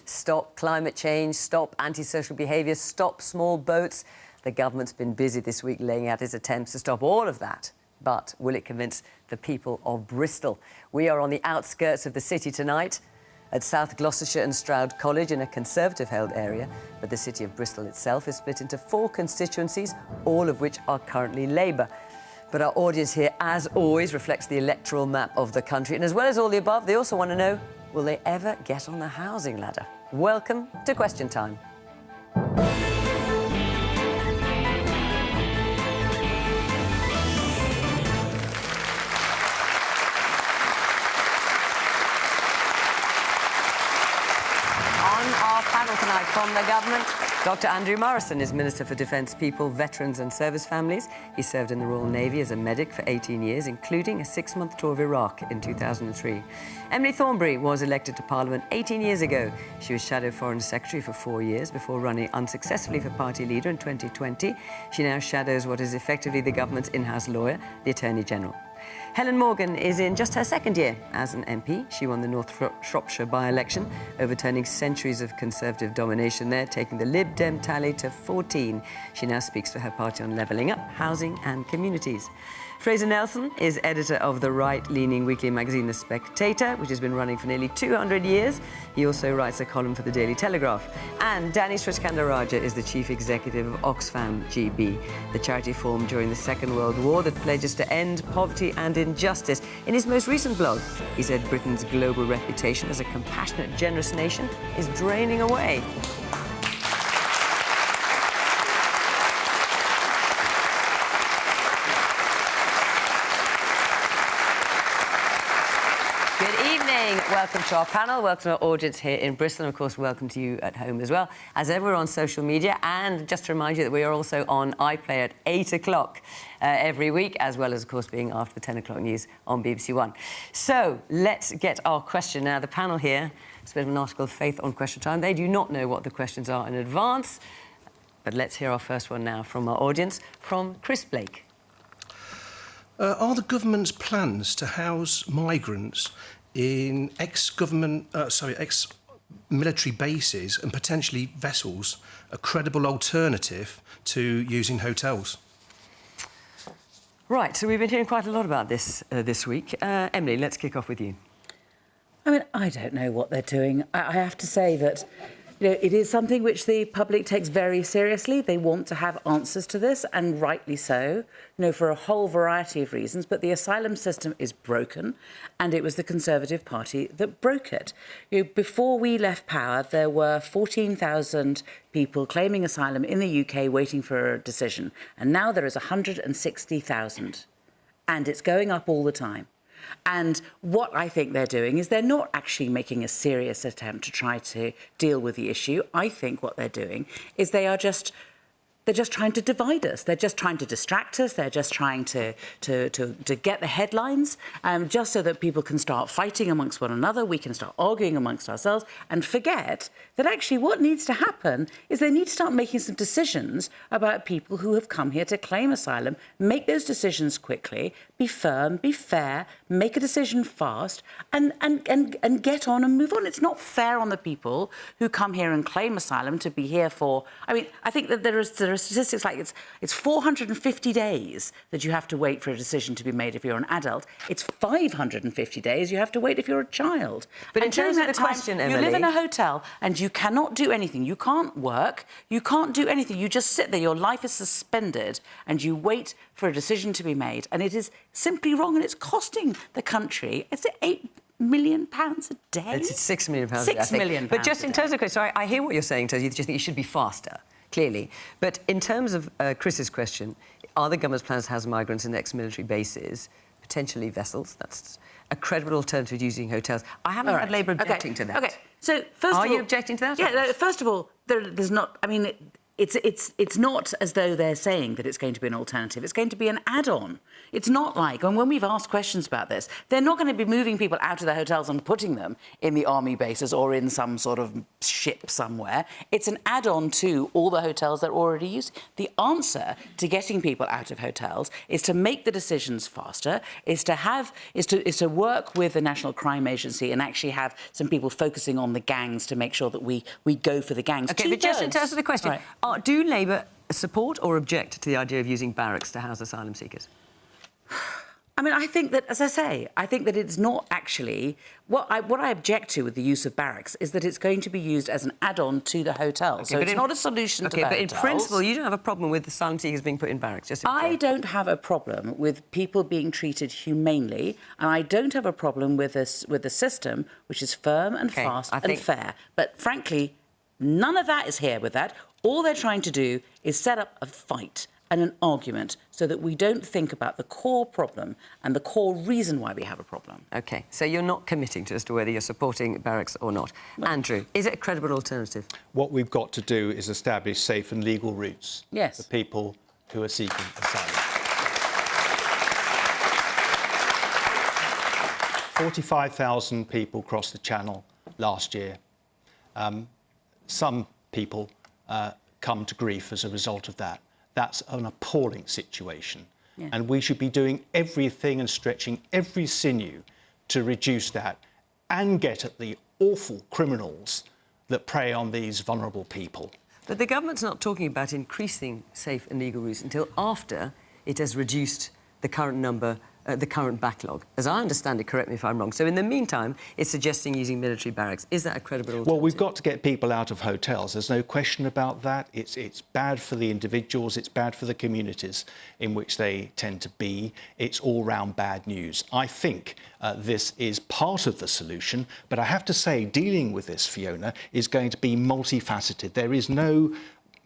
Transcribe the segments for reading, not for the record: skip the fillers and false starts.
stop climate change, stop antisocial behaviour, stop small boats. The government's been busy this week laying out its attempts to stop all of that. But will it convince the people of Bristol? We are on the outskirts of the city tonight at South Gloucestershire and Stroud College in a Conservative-held area, but the city of Bristol itself is split into 4 constituencies, all of which are currently Labour. But our audience here, as always, reflects the electoral map of the country. And as well as all the above, they also want to know, will they ever get on the housing ladder? Welcome to Question Time. Tonight from the government, Dr Andrew Murrison is Minister for Defence, People, Veterans and Service Families. He served in the Royal Navy as a medic for 18 years, including a 6-month tour of Iraq in 2003. Emily Thornberry was elected to Parliament 18 years ago. She was Shadow Foreign Secretary for 4 years before running unsuccessfully for party leader in 2020. She now shadows what is effectively the government's in-house lawyer, the Attorney General. Helen Morgan is in just her 2nd year as an MP. She won the North Shropshire by-election, overturning centuries of Conservative domination there, taking the Lib Dem tally to 14. She now speaks for her party on levelling up, housing and communities. Fraser Nelson is editor of the right-leaning weekly magazine The Spectator, which has been running for nearly 200 years. He also writes a column for the Daily Telegraph. And Danny Sriskandarajah is the chief executive of Oxfam GB, the charity formed during the Second World War that pledges to end poverty and injustice. In his most recent blog, he said Britain's global reputation as a compassionate, generous nation is draining away. Welcome to our panel, welcome to our audience here in Bristol, and of course welcome to you at home as well. As ever, we're on social media, and just to remind you that we are also on iPlayer at 8 o'clock every week, as well as, of course, being after the 10 o'clock news on BBC One. So, let's get our question now. The panel here, it's a bit of an article of faith on Question Time. They do not know what the questions are in advance, but let's hear our first one now from our audience, from Chris Blake. Are the government's plans to house migrants in ex-military bases and potentially vessels a credible alternative to using hotels? Right, so we've been hearing quite a lot about this this week. Emily, let's kick off with you. I mean, I don't know what they're doing. I have to say that, you know, it is something which the public takes very seriously. They want to have answers to this, and rightly so, you know, for a whole variety of reasons. But the asylum system is broken, and it was the Conservative Party that broke it. You know, before we left power, there were 14,000 people claiming asylum in the UK waiting for a decision, and now there is 160,000, and it's going up all the time. And what I think they're doing is they're not actually making a serious attempt to try to deal with the issue. I think what they're doing is they're just trying to divide us. They're just trying to distract us. They're just trying to get the headlines, just so that people can start fighting amongst one another. We can start arguing amongst ourselves and forget that actually what needs to happen is they need to start making some decisions about people who have come here to claim asylum, make those decisions quickly, be firm, be fair, make a decision fast, and get on and move on. It's not fair on the people who come here and claim asylum to be here for... I mean, I think that there are statistics like it's 450 days that you have to wait for a decision to be made if you're an adult. It's 550 days you have to wait if you're a child. But in terms of the question, Emily... You live in a hotel and you cannot do anything. You can't work. You can't do anything. You just sit there. Your life is suspended and you wait for a decision to be made. And it is simply wrong, and it's costing the country, it's £8 million a day. It's £6 million a day. £6 million. But just in terms of... So I hear what you're saying, Tozy. You just think it should be faster, clearly. But in terms of Chris's question, are the government's plans to house migrants in ex-military bases, potentially vessels? That's a credible alternative to using hotels. I haven't had Labour objecting to that. OK, so first of all... Are you objecting to that? Yeah, first of all, there's not... I mean, it's not as though they're saying that it's going to be an alternative. It's going to be an add-on. It's not like, and when we've asked questions about this, they're not going to be moving people out of their hotels and putting them in the army bases or in some sort of ship somewhere. It's an add-on to all the hotels they're already using. The answer to getting people out of hotels is to make the decisions faster, is to work with the National Crime Agency and actually have some people focusing on the gangs to make sure that we go for the gangs. OK, but just in terms of the question, right. Do Labour support or object to the idea of using barracks to house asylum seekers? I mean, I think that, as I say, I think that it's not actually... What I object to with the use of barracks is that it's going to be used as an add-on to the hotel. Okay, so it's not a solution to the hotels. OK, but in principle, you don't have a problem with asylum seekers being put in barracks, just I don't have a problem with people being treated humanely, and I don't have a problem with a system which is firm and fast and fair. But frankly, none of that is here with that. All they're trying to do is set up a fight and an argument so that we don't think about the core problem and the core reason why we have a problem. OK, so you're not committing to as to whether you're supporting barracks or not. No. Andrew, is it a credible alternative? What we've got to do is establish safe and legal routes for people who are seeking asylum. 45,000 people crossed the Channel last year. Some people come to grief as a result of that. That's an appalling situation. Yeah. And we should be doing everything and stretching every sinew to reduce that and get at the awful criminals that prey on these vulnerable people. But the government's not talking about increasing safe and legal routes until after it has reduced the current number, the current backlog. As I understand it, correct me if I'm wrong. So in the meantime, it's suggesting using military barracks. Is that a credible alternative? Well, we've got to get people out of hotels. There's no question about that. It's bad for the individuals. It's bad for the communities in which they tend to be. It's all-round bad news. I think this is part of the solution, but I have to say, dealing with this, Fiona, is going to be multifaceted. There is no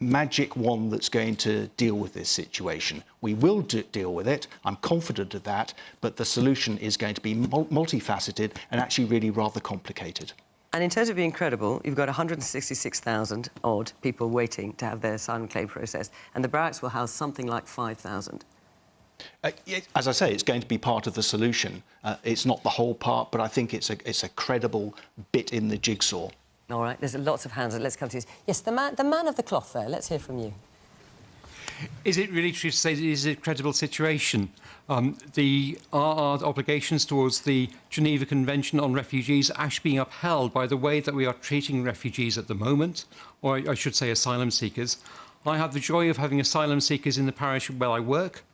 magic wand that's going to deal with this situation. We will deal with it, I'm confident of that, but the solution is going to be multifaceted and actually really rather complicated. And in terms of being credible, you've got 166,000 odd people waiting to have their asylum claim processed, and the barracks will house something like 5,000. As I say, it's going to be part of the solution. It's not the whole part, but I think it's a credible bit in the jigsaw. All right, there's lots of hands. Let's come to you. Yes, the man of the cloth there. Let's hear from you. Is it really true to say that it is a credible situation? Our obligations towards the Geneva Convention on Refugees are actually being upheld by the way that we are treating refugees at the moment, or I should say asylum seekers. I have the joy of having asylum seekers in the parish where I work.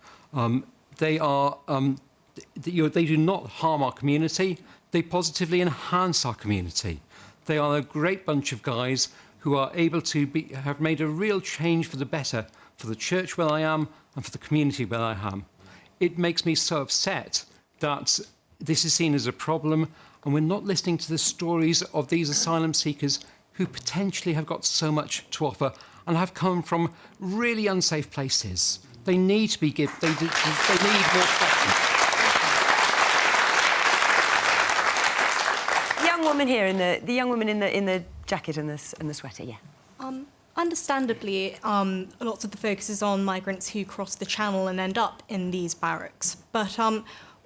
They do not harm our community. They positively enhance our community. They are a great bunch of guys who are able to have made a real change for the better for the church where I am and for the community where I am. It makes me so upset that this is seen as a problem and we're not listening to the stories of these asylum seekers who potentially have got so much to offer and have come from really unsafe places. They need to be given... They need more protection. Woman here the young woman in the jacket and the sweater, yeah. Understandably, lots of the focus is on migrants who cross the Channel and end up in these barracks. But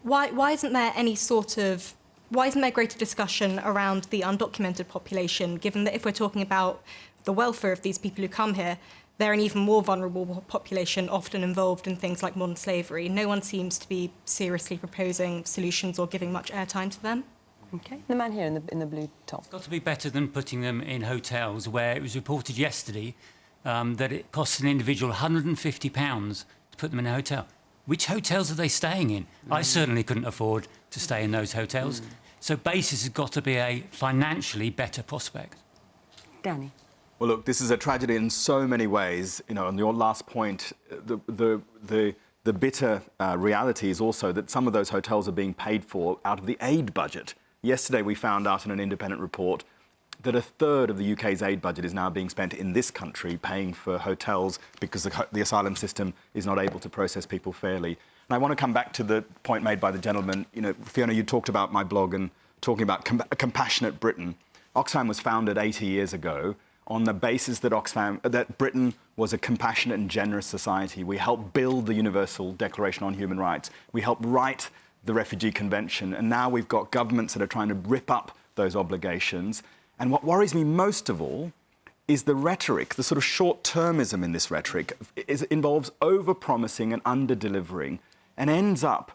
why isn't there greater discussion around the undocumented population, given that if we're talking about the welfare of these people who come here, they're an even more vulnerable population, often involved in things like modern slavery. No one seems to be seriously proposing solutions or giving much airtime to them. OK. The man here in the blue top. It's got to be better than putting them in hotels, where it was reported yesterday that it costs an individual £150 to put them in a hotel. Which hotels are they staying in? I certainly couldn't afford to stay in those hotels. So basis has got to be a financially better prospect. Danny. Well, look, this is a tragedy in so many ways. You know, on your last point, the bitter reality is also that some of those hotels are being paid for out of the aid budget. Yesterday, we found out in an independent report that a third of the UK's aid budget is now being spent in this country paying for hotels because the asylum system is not able to process people fairly. And I want to come back to the point made by the gentleman. You know, Fiona, you talked about my blog and talking about a compassionate Britain. Oxfam was founded 80 years ago on the basis that that Britain was a compassionate and generous society. We helped build the Universal Declaration on Human Rights. We helped write the Refugee Convention. And now we've got governments that are trying to rip up those obligations. And what worries me most of all is the rhetoric, the sort of short-termism in this rhetoric involves over-promising and under-delivering and ends up,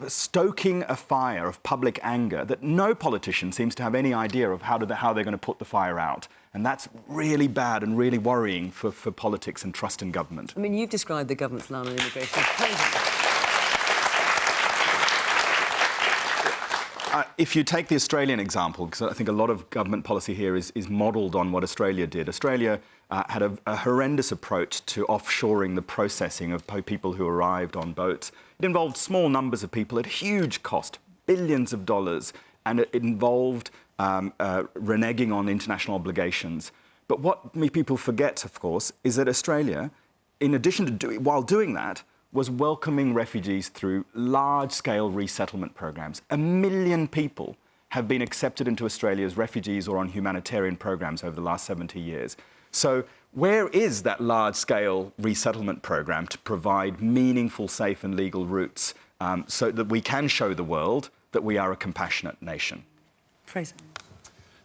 stoking a fire of public anger that no politician seems to have any idea of how they're going to put the fire out. And that's really bad and really worrying for politics and trust in government. I mean, you've described the government's line on immigration as poisonous. If you take the Australian example, because I think a lot of government policy here is modelled on what Australia did. Australia had a horrendous approach to offshoring the processing of people who arrived on boats. It involved small numbers of people at huge cost, billions of dollars, and it involved reneging on international obligations. But what people forget, of course, is that Australia, in addition to while doing that, was welcoming refugees through large-scale resettlement programs. 1 million people have been accepted into Australia as refugees or on humanitarian programs over the last 70 years. So where is that large-scale resettlement program to provide meaningful, safe and legal routes so that we can show the world that we are a compassionate nation? Fraser.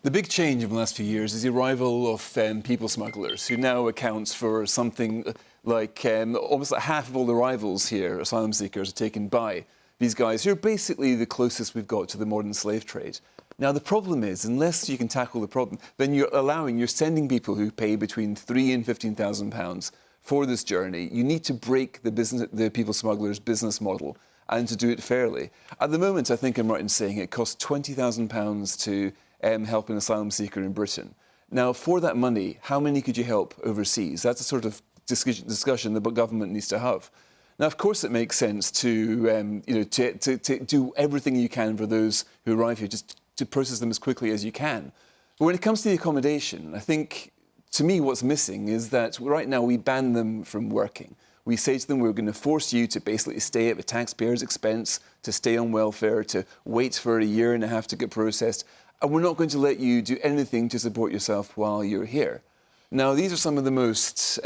The big change in the last few years is the arrival of people smugglers, who now accounts for something like almost like half of all the arrivals here, asylum seekers, are taken by these guys who are basically the closest we've got to the modern slave trade. Now, the problem is, unless you can tackle the problem, then you're sending people who pay between £3,000 and £15,000 for this journey. You need to break the people smugglers' business model and to do it fairly. At the moment, I think I'm right in saying it costs £20,000 to help an asylum seeker in Britain. Now, for that money, how many could you help overseas? That's a sort of discussion the government needs to have. Now, of course, it makes sense to do everything you can for those who arrive here, just to process them as quickly as you can. But when it comes to the accommodation, I think, to me, what's missing is that right now we ban them from working. We say to them, we're going to force you to basically stay at the taxpayer's expense, to stay on welfare, to wait for 1.5 years to get processed, and we're not going to let you do anything to support yourself while you're here. Now, these are some of the most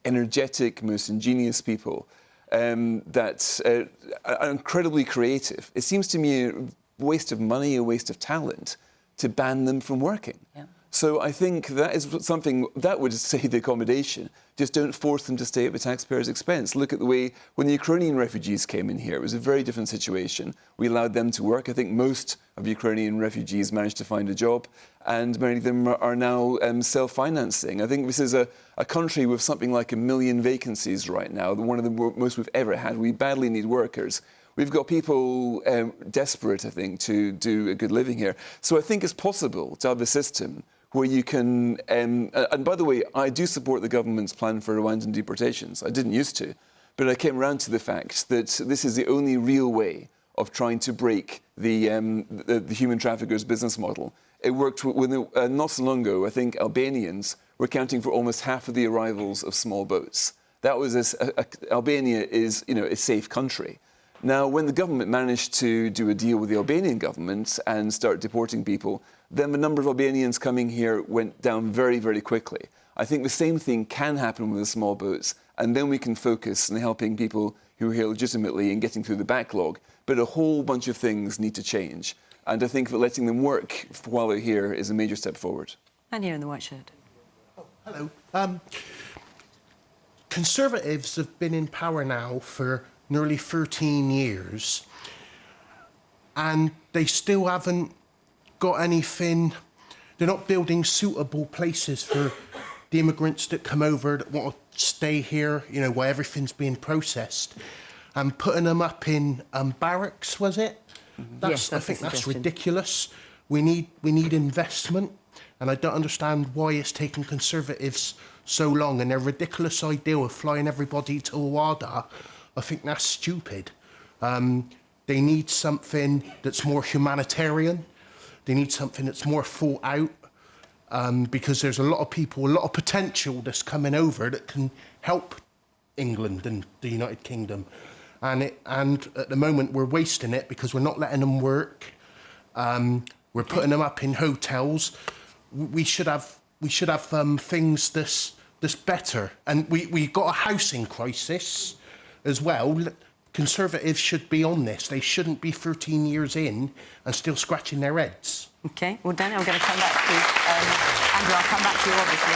energetic, most ingenious people that are incredibly creative. It seems to me a waste of money, a waste of talent to ban them from working. Yeah. So I think that is something that would save the accommodation. Just don't force them to stay at the taxpayer's expense. Look at the way when the Ukrainian refugees came in here, it was a very different situation. We allowed them to work. I think most of Ukrainian refugees managed to find a job, and many of them are now self-financing. I think this is a country with something like 1 million vacancies right now, one of the most we've ever had. We badly need workers. We've got people desperate, I think, to do a good living here. So I think it's possible to have a system where you can... and by the way, I do support the government's plan for Rwandan deportations. I didn't used to. But I came around to the fact that this is the only real way of trying to break the human traffickers' business model. It worked not so long ago. I think Albanians were accounting for almost half of the arrivals of small boats. That was Albania is, a safe country. Now, when the government managed to do a deal with the Albanian government and start deporting people, then the number of Albanians coming here went down very, very quickly. I think the same thing can happen with the small boats, and then we can focus on helping people who are here legitimately and getting through the backlog. But a whole bunch of things need to change. And I think that letting them work while they're here is a major step forward. And here in the white shirt. Oh, hello. Conservatives have been in power now for nearly 13 years, and they still haven't got anything. They're not building suitable places for the immigrants that come over that want to stay here, while everything's being processed, and putting them up in barracks, was it? Mm-hmm. Yes, I think that's ridiculous. We need investment, and I don't understand why it's taking Conservatives so long, and their ridiculous idea of flying everybody to Rwanda, I think that's stupid. They need something that's more humanitarian. They need something that's more thought out, because there's a lot of people, a lot of potential that's coming over that can help England and the United Kingdom. And at the moment, we're wasting it because we're not letting them work. We're putting them up in hotels. We should have we should have things that's better. And we've got a housing crisis as well. Conservatives should be on this. They shouldn't be 13 years in and still scratching their heads. OK. Well, Danny, I'm going to come back to you. Andrew, I'll come back to you, obviously.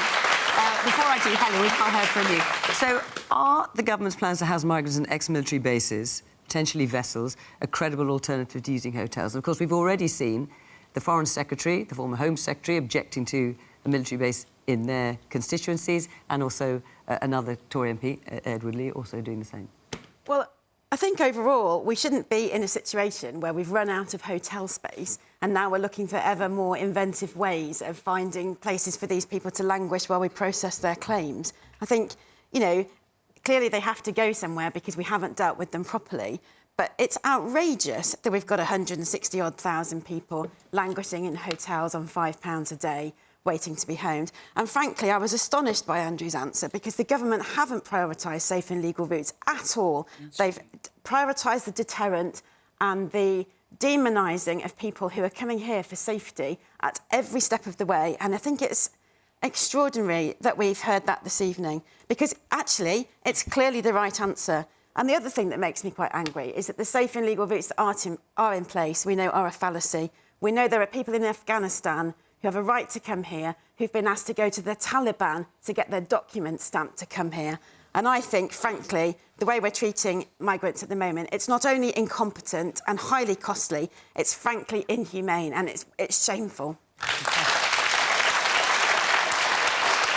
Before I do, Helen, we've not heard from you. So are the government's plans to house migrants on ex-military bases, potentially vessels, a credible alternative to using hotels? And, of course, we've already seen the Foreign Secretary, the former Home Secretary, objecting to a military base in their constituencies, and also another Tory MP, Edward Lee, also doing the same. Well, I think overall we shouldn't be in a situation where we've run out of hotel space and now we're looking for ever more inventive ways of finding places for these people to languish while we process their claims. I think, you know, clearly they have to go somewhere because we haven't dealt with them properly. But it's outrageous that we've got 160,000 people languishing in hotels on £5 a day, waiting to be homed. And frankly, I was astonished by Andrew's answer because the government haven't prioritised safe and legal routes at all. They've prioritised the deterrent and the demonising of people who are coming here for safety at every step of the way. And I think it's extraordinary that we've heard that this evening because actually it's clearly the right answer. And the other thing that makes me quite angry is that the safe and legal routes that are in place, we know are a fallacy. We know there are people in Afghanistan who have a right to come here, who've been asked to go to the Taliban to get their documents stamped to come here. And I think, frankly, the way we're treating migrants at the moment, it's not only incompetent and highly costly, it's frankly inhumane and it's shameful.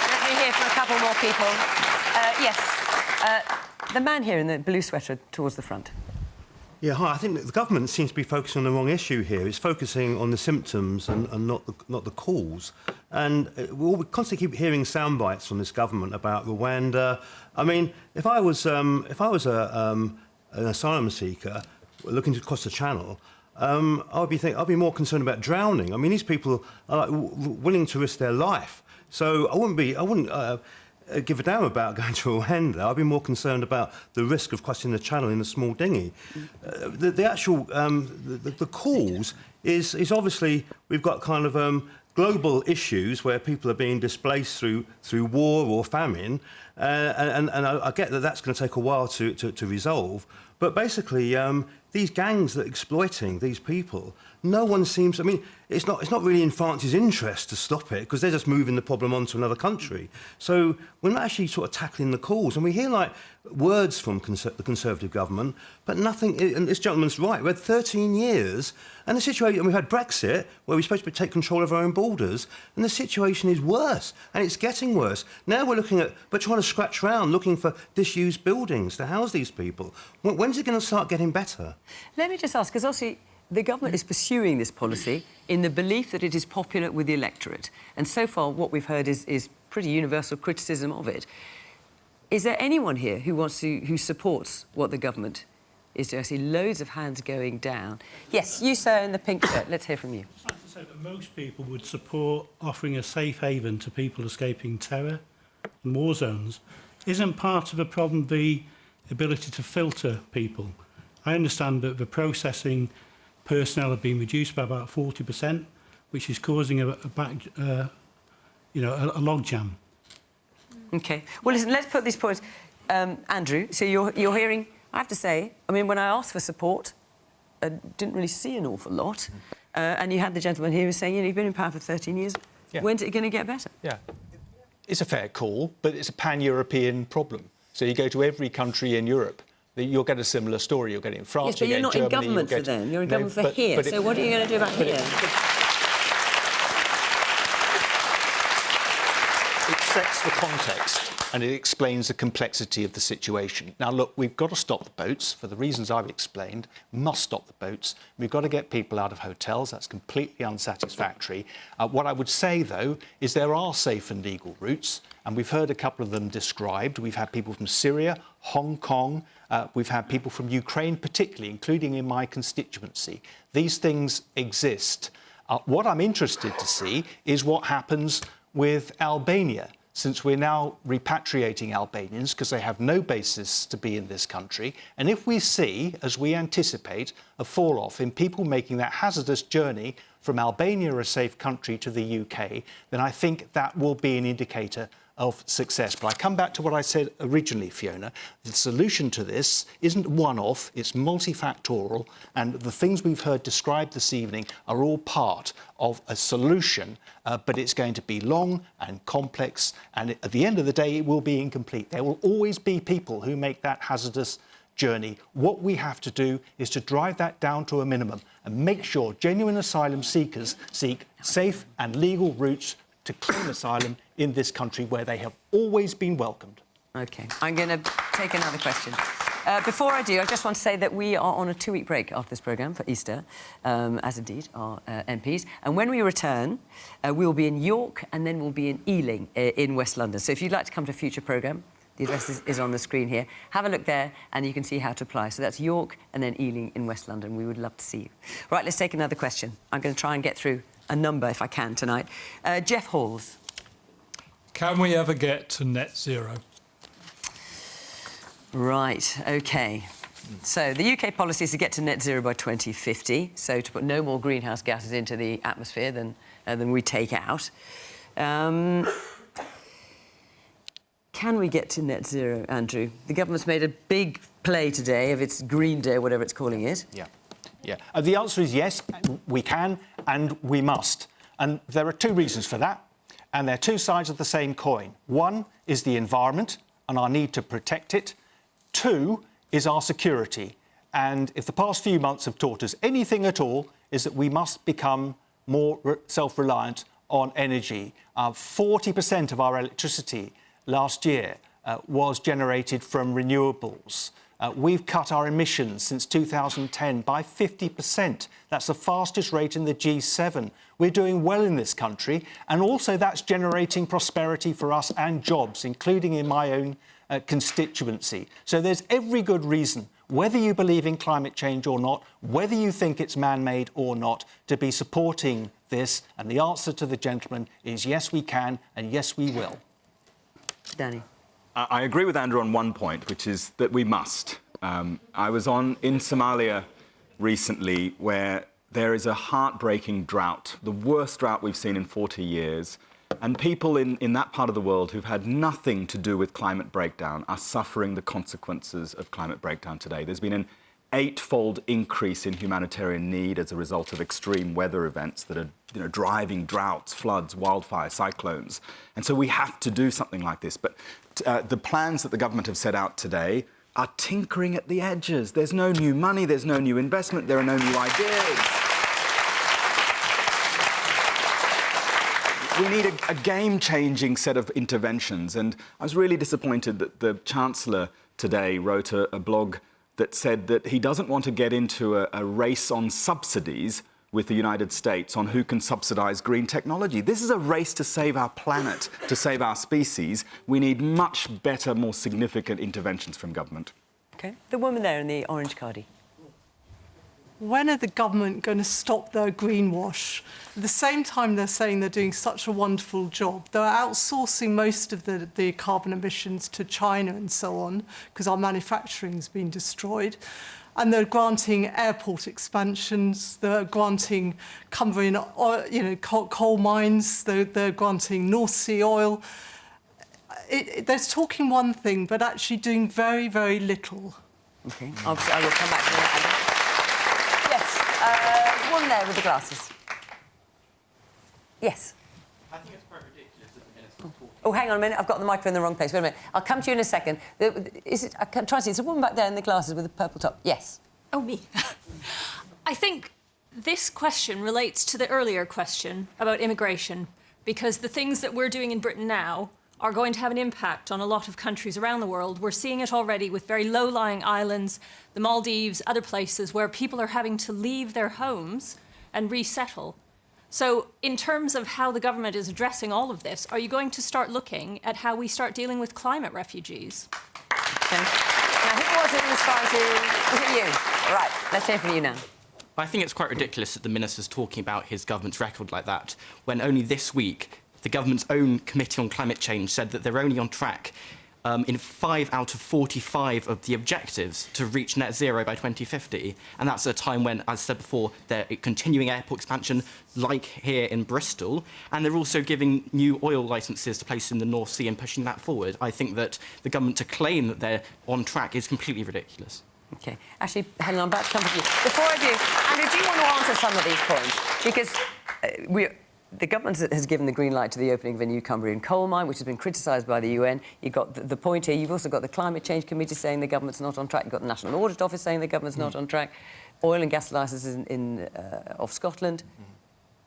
Let me hear from a couple more people. Yes, the man here in the blue sweater towards the front. Yeah, hi. I think that the government seems to be focusing on the wrong issue here. It's focusing on the symptoms and not the cause. And we constantly keep hearing sound bites from this government about Rwanda. I mean, if I was an asylum seeker looking to cross the Channel, I'd be more concerned about drowning. I mean, these people are willing to risk their life. So I wouldn't give a damn about going to Rwanda. I'd be more concerned about the risk of crossing the Channel in a small dinghy. The actual the cause is obviously we've got kind of global issues where people are being displaced through war or famine, and I get that that's going to take a while to resolve. But basically, these gangs that are exploiting these people, no one seems... I mean, it's not really in France's interest to stop it because they're just moving the problem on to another country. So we're not actually sort of tackling the cause. And we hear, like, words from the Conservative government, but nothing... And this gentleman's right. We had 13 years, and the situation... And we had Brexit, where we're supposed to take control of our own borders, and the situation is worse, and it's getting worse. Now we're trying to scratch around, looking for disused buildings to house these people. When's it going to start getting better? Let me just ask, because obviously the government is pursuing this policy in the belief that it is popular with the electorate. And so far what we've heard is pretty universal criticism of it. Is there anyone here who supports what the government is doing? I see loads of hands going down. Yes, you, sir, in the pink shirt. Let's hear from you. I'd like to say that most people would support offering a safe haven to people escaping terror and war zones. Isn't part of the problem the ability to filter people? I understand that the processing personnel have been reduced by about 40%, which is causing a logjam. OK. Well, listen, let's put these points. Andrew, so you're hearing... I have to say, I mean, when I asked for support, I didn't really see an awful lot. And you had the gentleman here who was saying, you know, you've been in power for 13 years. Yeah. When's it going to get better? Yeah. It's a fair call, but it's a pan-European problem. So you go to every country in Europe, you'll get a similar story. You'll get it in France, yes, but you're not in government for them. You're in government for here. So what are you going to do about here? It sets the context and it explains the complexity of the situation. Now, look, we've got to stop the boats for the reasons I've explained. Must stop the boats. We've got to get people out of hotels. That's completely unsatisfactory. What I would say, though, is there are safe and legal routes, and we've heard a couple of them described. We've had people from Syria, Hong Kong. We've had people from Ukraine, particularly, including in my constituency. These things exist. What I'm interested to see is what happens with Albania, since we're now repatriating Albanians because they have no basis to be in this country. And if we see, as we anticipate, a fall-off in people making that hazardous journey from Albania, a safe country, to the UK, then I think that will be an indicator of success. But I come back to what I said originally, Fiona. The solution to this isn't one-off, it's multifactorial, and the things we've heard described this evening are all part of a solution, but it's going to be long and complex, and at the end of the day, it will be incomplete. There will always be people who make that hazardous journey. What we have to do is to drive that down to a minimum and make sure genuine asylum seekers seek safe and legal routes to claim asylum in this country where they have always been welcomed. OK, I'm going to take another question. Before I do, I just want to say that we are on a 2-week break after this programme for Easter, as indeed are MPs. And when we return, we will be in York and then we'll be in Ealing in West London. So if you'd like to come to a future programme, the address is on the screen here. Have a look there and you can see how to apply. So that's York and then Ealing in West London. We would love to see you. Right, let's take another question. I'm going to try and get through a number, if I can, tonight. Jeff Halls. Can we ever get to net zero? Right, OK. So the UK policy is to get to net zero by 2050, so to put no more greenhouse gases into the atmosphere than we take out. Can we get to net zero, Andrew? The government's made a big play today of its Green Day, whatever it's calling it. Yeah. The answer is yes, we can and we must. And there are 2 reasons for that, and they're 2 sides of the same coin. 1 is the environment and our need to protect it. 2 is our security. And if the past few months have taught us anything at all, is that we must become more self-reliant on energy. 40% of our electricity last year was generated from renewables. We've cut our emissions since 2010 by 50%. That's the fastest rate in the G7. We're doing well in this country, and also that's generating prosperity for us and jobs, including in my own constituency. So there's every good reason, whether you believe in climate change or not, whether you think it's man-made or not, to be supporting this. And the answer to the gentleman is yes, we can, and yes, we will. Danny. I agree with Andrew on one point, which is that we must. I was in Somalia recently, where there is a heartbreaking drought, the worst drought we've seen in 40 years. And people in that part of the world who've had nothing to do with climate breakdown are suffering the consequences of climate breakdown today. There's been an 8-fold increase in humanitarian need as a result of extreme weather events that are driving droughts, floods, wildfires, cyclones. And so we have to do something like this. But the plans that the government have set out today are tinkering at the edges. There's no new money, there's no new investment, there are no new ideas. We need a game-changing set of interventions. And I was really disappointed that the Chancellor today wrote a blog that said that he doesn't want to get into a race on subsidies with the United States on who can subsidise green technology. This is a race to save our planet, to save our species. We need much better, more significant interventions from government. OK. The woman there in the orange cardie. When are the government going to stop their greenwash? At the same time they're saying they're doing such a wonderful job, they're outsourcing most of the carbon emissions to China and so on, because our manufacturing's been destroyed. And they're granting airport expansions, they're granting covering coal mines, they're granting North Sea oil. They're talking one thing, but actually doing very, very little. OK. I will come back to that. Yes. One there with the glasses. Yes. I think it's quite ridiculous that the Minister talking. Oh, hang on a minute. I've got the microphone in the wrong place. Wait a minute. I'll come to you in a second. I can't try to see. There's a woman back there in the glasses with a purple top. Yes. Oh, me. I think this question relates to the earlier question about immigration, because the things that we're doing in Britain now are going to have an impact on a lot of countries around the world. We're seeing it already with very low-lying islands, the Maldives, other places where people are having to leave their homes and resettle. So in terms of how the government is addressing all of this, are you going to start looking at how we start dealing with climate refugees? Okay. Now, who was it who was trying to... Was it you? Right, let's hear from you now. I think it's quite ridiculous that the Minister's talking about his government's record like that, when only this week the government's own Committee on Climate Change said that they're only on track in 5 out of 45 of the objectives to reach net zero by 2050. And that's at a time when, as I said before, they're continuing airport expansion, like here in Bristol, and they're also giving new oil licences to places in the North Sea and pushing that forward. I think that the government to claim that they're on track is completely ridiculous. OK. Actually, Helen, I'm about to come to you. Before I do, Andrew, do you want to answer some of these points? Because the government has given the green light to the opening of a new Cumbrian coal mine, which has been criticised by the UN. You've got the point here. You've also got the Climate Change Committee saying the government's not on track. You've got the National Audit Office saying the government's not on track. Oil and gas licences off Scotland.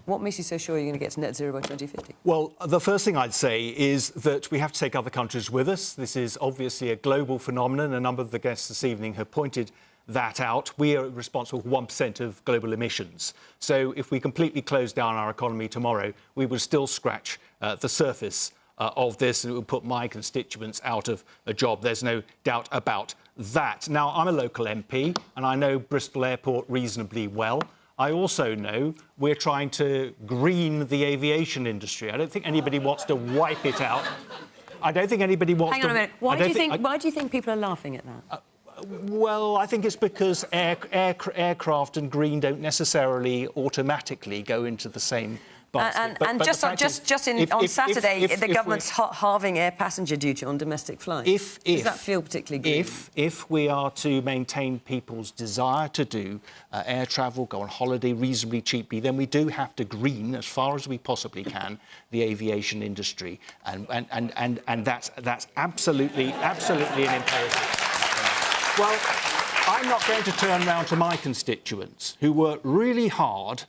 What makes you so sure you're going to get to net zero by 2050? Well, the first thing I'd say is that we have to take other countries with us. This is obviously a global phenomenon. A number of the guests this evening have pointed that out. We are responsible for 1% of global emissions. So if we completely close down our economy tomorrow, we will still scratch the surface of this, and it would put my constituents out of a job. There's no doubt about that. Now, I'm a local MP, and I know Bristol Airport reasonably well. I also know we're trying to green the aviation industry. I don't think anybody wants to wipe it out. I don't think anybody wants to... Hang on a minute. Why do you think people are laughing at that? Well, I think it's because aircraft and green don't necessarily automatically go into the same basket. On Saturday, the government's halving air passenger duty on domestic flights. Does that feel particularly green? If we are to maintain people's desire to do air travel, go on holiday reasonably cheaply, then we do have to green, as far as we possibly can, the aviation industry, and that's absolutely an imperative. Well, I'm not going to turn round to my constituents who work really hard,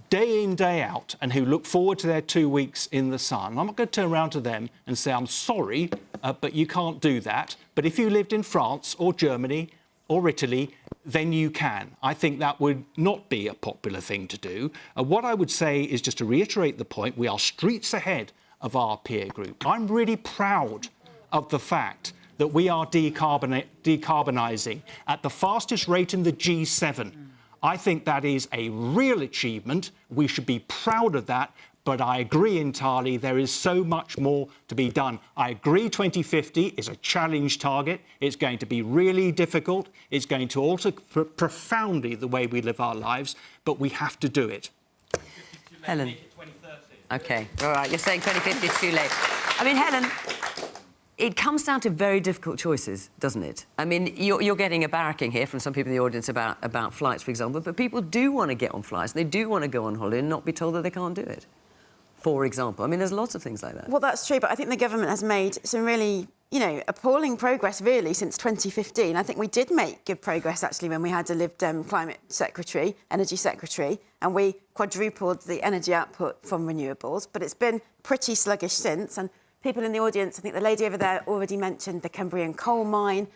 day in, day out, and who look forward to their 2 weeks in the sun. I'm not going to turn around to them and say, I'm sorry, but you can't do that. But if you lived in France or Germany or Italy, then you can. I think that would not be a popular thing to do. What I would say is, just to reiterate the point, we are streets ahead of our peer group. I'm really proud of the fact that we are decarbonising at the fastest rate in the G7. I think that is a real achievement. We should be proud of that. But I agree entirely, there is so much more to be done. I agree 2050 is a challenge target. It's going to be really difficult. It's going to alter profoundly the way we live our lives. But we have to do it. Helen. OK, all right, you're saying 2050 is too late. I mean, Helen, it comes down to very difficult choices, doesn't it? I mean, you're getting a barracking here from some people in the audience about flights, for example, but people do want to get on flights. They do want to go on holiday and not be told that they can't do it, for example. I mean, there's lots of things like that. Well, that's true, but I think the government has made some really, appalling progress, really, since 2015. I think we did make good progress, actually, when we had a Lib Dem Climate Secretary, Energy Secretary, and we quadrupled the energy output from renewables, but it's been pretty sluggish since, and people in the audience, I think the lady over there already mentioned the Cumbrian coal mine.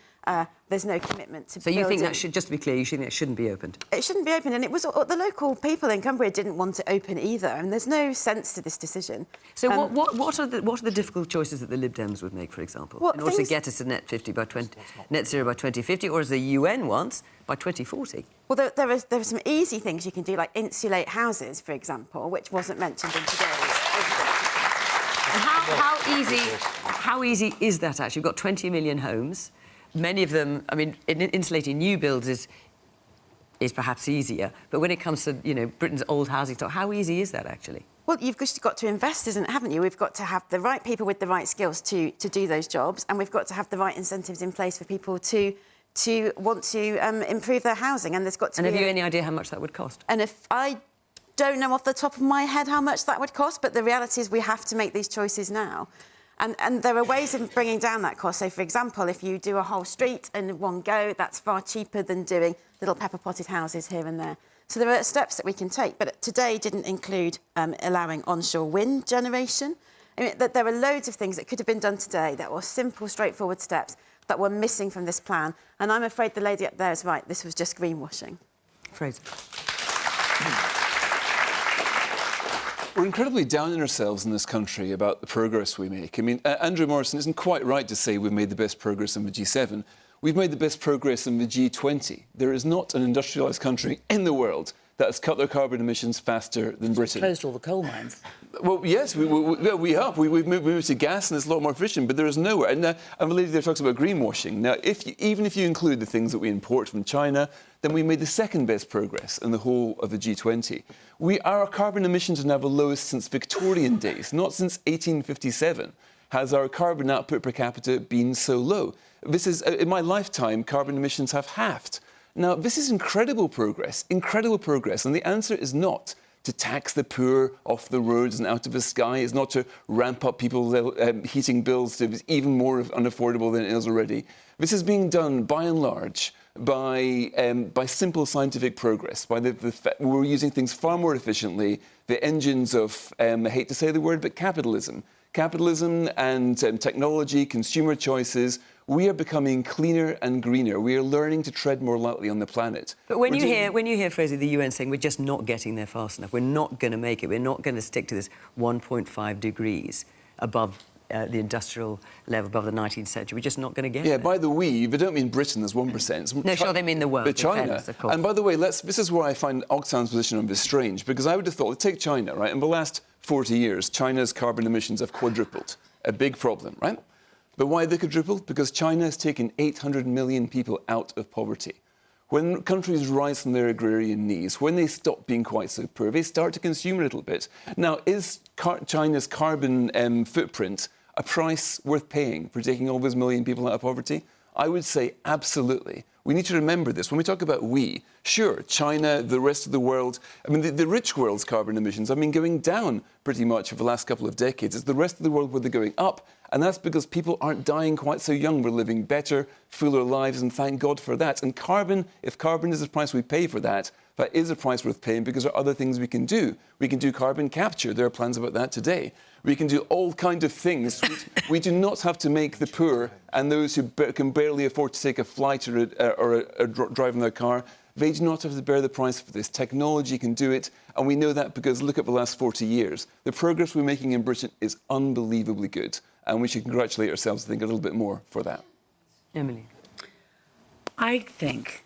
There's no commitment to building. So you think that should, just to be clear, you think that shouldn't be opened? It shouldn't be opened, and it was the local people in Cumbria didn't want it open either, and there's no sense to this decision. So what are the difficult choices that the Lib Dems would make, for example, in order to get us to net zero by 2050, or as the UN wants, by 2040? Well, there are some easy things you can do, like insulate houses, for example, which wasn't mentioned in today's. And how easy is that, actually? We've got 20 million homes. Many of them, I mean, insulating new builds is perhaps easier. But when it comes to, Britain's old housing stock, how easy is that, actually? Well, you've just got to invest, haven't you? We've got to have the right people with the right skills to do those jobs, and we've got to have the right incentives in place for people to want to improve their housing. And there's got to be... And have you any idea how much that would cost? And if I don't know off the top of my head how much that would cost, but the reality is we have to make these choices now. And there are ways of bringing down that cost. So, for example, if you do a whole street in one go, that's far cheaper than doing little pepper-potted houses here and there. So there are steps that we can take, but today didn't include allowing onshore wind generation. I mean, there are loads of things that could have been done today that were simple, straightforward steps that were missing from this plan. And I'm afraid the lady up there is right. This was just greenwashing. Fraser. We're incredibly down on ourselves in this country about the progress we make. I mean, Andrew Murrison isn't quite right to say we've made the best progress in the G7. We've made the best progress in the G20. There is not an industrialised country in the world that has cut their carbon emissions faster than Britain. Closed all the coal mines. Well, yes, we have. We've moved to gas and it's a lot more efficient, but there is nowhere. And a lady there talks about greenwashing. Now, even if you include the things that we import from China, then we made the second best progress in the whole of the G20. Our carbon emissions are now the lowest since Victorian days, not since 1857 has our carbon output per capita been so low. This is, in my lifetime, carbon emissions have halved. Now, this is incredible progress, and the answer is not to tax the poor off the roads and out of the sky, is not to ramp up people's heating bills to even more unaffordable than it is already. This is being done, by and large, by simple scientific progress. We're using things far more efficiently, the engines of, I hate to say the word, but capitalism. Capitalism and technology, consumer choices, we are becoming cleaner and greener. We are learning to tread more lightly on the planet. But when you hear, Fraser, the UN saying we're just not getting there fast enough, we're not going to make it, we're not going to stick to this 1.5 degrees above the industrial level, above the 19th century, we're just not going to get there. Yeah, by the we, they don't mean Britain as 1%. No, sure, they mean the world. But China. Fairness, of course. And by the way, this is where I find Oxfam's position on this strange, because I would have thought, let's take China, right? In the last 40 years, China's carbon emissions have quadrupled. A big problem, right? But why they quadrupled? Because China has taken 800 million people out of poverty. When countries rise from their agrarian knees, when they stop being quite so poor, they start to consume a little bit. Now, is China's carbon footprint a price worth paying for taking all those million people out of poverty? I would say absolutely. We need to remember this. When we talk about we, sure, China, the rest of the world, I mean, the rich world's carbon emissions have been going down pretty much over the last couple of decades. It's the rest of the world where they're going up, and that's because people aren't dying quite so young. We're living better, fuller lives, and thank God for that. And carbon, if carbon is the price we pay for that, that is a price worth paying because there are other things we can do. We can do carbon capture. There are plans about that today. We can do all kinds of things. We do not have to make the poor and those who can barely afford to take a flight or drive in their car, they do not have to bear the price for this. Technology can do it, and we know that because look at the last 40 years. The progress we're making in Britain is unbelievably good, and we should congratulate ourselves, I think, a little bit more for that. Emily. I think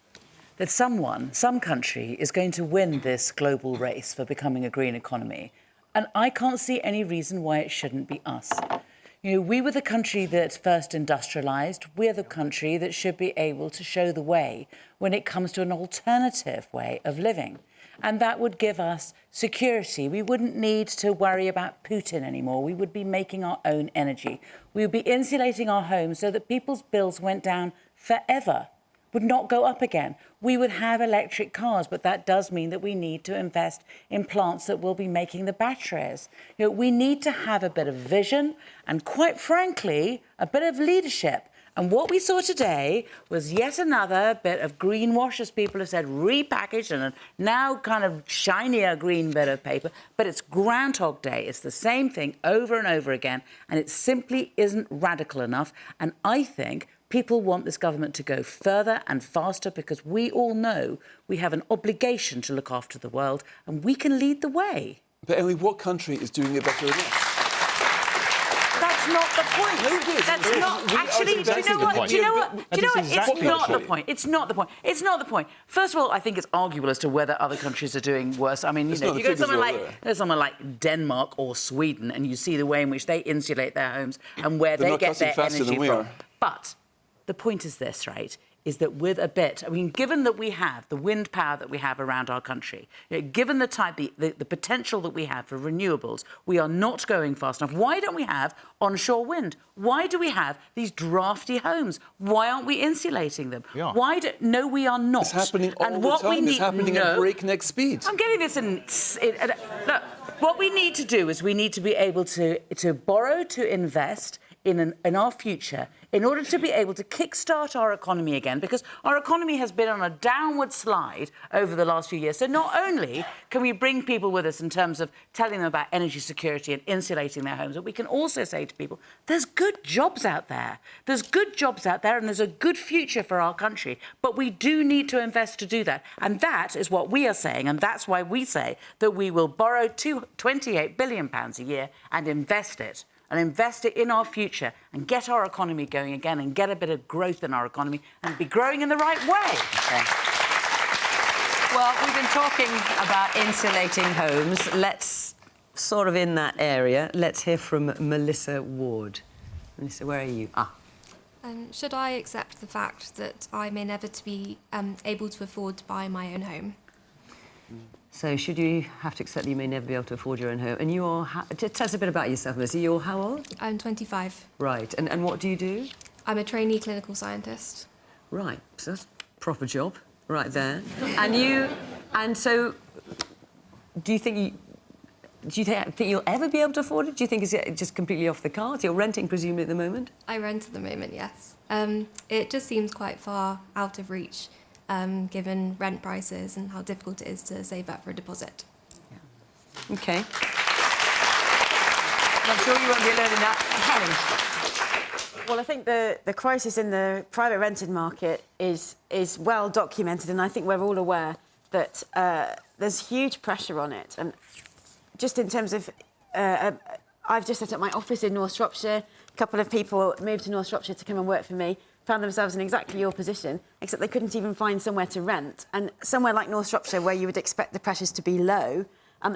that some country is going to win this global race for becoming a green economy. And I can't see any reason why it shouldn't be us. You know, we were the country that first industrialised. We're the country that should be able to show the way when it comes to an alternative way of living. And that would give us security. We wouldn't need to worry about Putin anymore. We would be making our own energy. We would be insulating our homes so that people's bills went down forever, would not go up again. We would have electric cars, but that does mean that we need to invest in plants that will be making the batteries. You know, we need to have a bit of vision and, quite frankly, a bit of leadership. And what we saw today was yet another bit of greenwash, as people have said, repackaged and a now kind of shinier green bit of paper. But it's Groundhog Day. It's the same thing over and over again, and it simply isn't radical enough. And I think people want this government to go further and faster because we all know we have an obligation to look after the world and we can lead the way. But Emily, what country is doing it better than us? That's not the point. That's not actually. Do you know what? Do you know what? It's not the point. It's not the point. It's not the point. First of all, I think it's arguable as to whether other countries are doing worse. I mean, you go to somewhere like Denmark or Sweden, and you see the way in which they insulate their homes and where they get their energy from. But the point is this, right, is that with a bit, I mean, given that we have the wind power that we have around our country, you know, given the potential that we have for renewables, we are not going fast enough. Why don't we have onshore wind? Why do we have these drafty homes? Why aren't we insulating them? Yeah. No, we are not. It's happening all the time. It's happening at breakneck speed. I'm getting this look, what we need to do is we need to be able to borrow to invest in our future in order to be able to kickstart our economy again, because our economy has been on a downward slide over the last few years. So not only can we bring people with us in terms of telling them about energy security and insulating their homes, but we can also say to people, there's good jobs out there. There's good jobs out there and there's a good future for our country. But we do need to invest to do that. And that is what we are saying. And that's why we say that we will borrow £28 billion a year and invest it in our future and get our economy going again and get a bit of growth in our economy and be growing in the right way. Okay. Well, we've been talking about insulating homes. Let's sort of in that area. Let's hear from Melissa Ward. Melissa, where are you? Should I accept the fact that I may never be able to afford to buy my own home? So should you have to accept that you may never be able to afford your own home? And you're... Tell us a bit about yourself, Melissa. You're how old? I'm 25. Right. And what do you do? I'm a trainee clinical scientist. Right. So that's a proper job right there. And so do you think you'll ever be able to afford it? Do you think it's just completely off the cards? You're renting, presumably, at the moment? I rent at the moment, yes. It just seems quite far out of reach, given rent prices and how difficult it is to save up for a deposit. Yeah. OK. I'm sure you won't be alone in that. Helen? Well, I think the crisis in the private rented market is well documented, and I think we're all aware that there's huge pressure on it. And just in terms of... I've just set up my office in North Shropshire. A couple of people moved to North Shropshire to come and work for me, found themselves in exactly your position, except they couldn't even find somewhere to rent. And somewhere like North Shropshire, where you would expect the pressures to be low,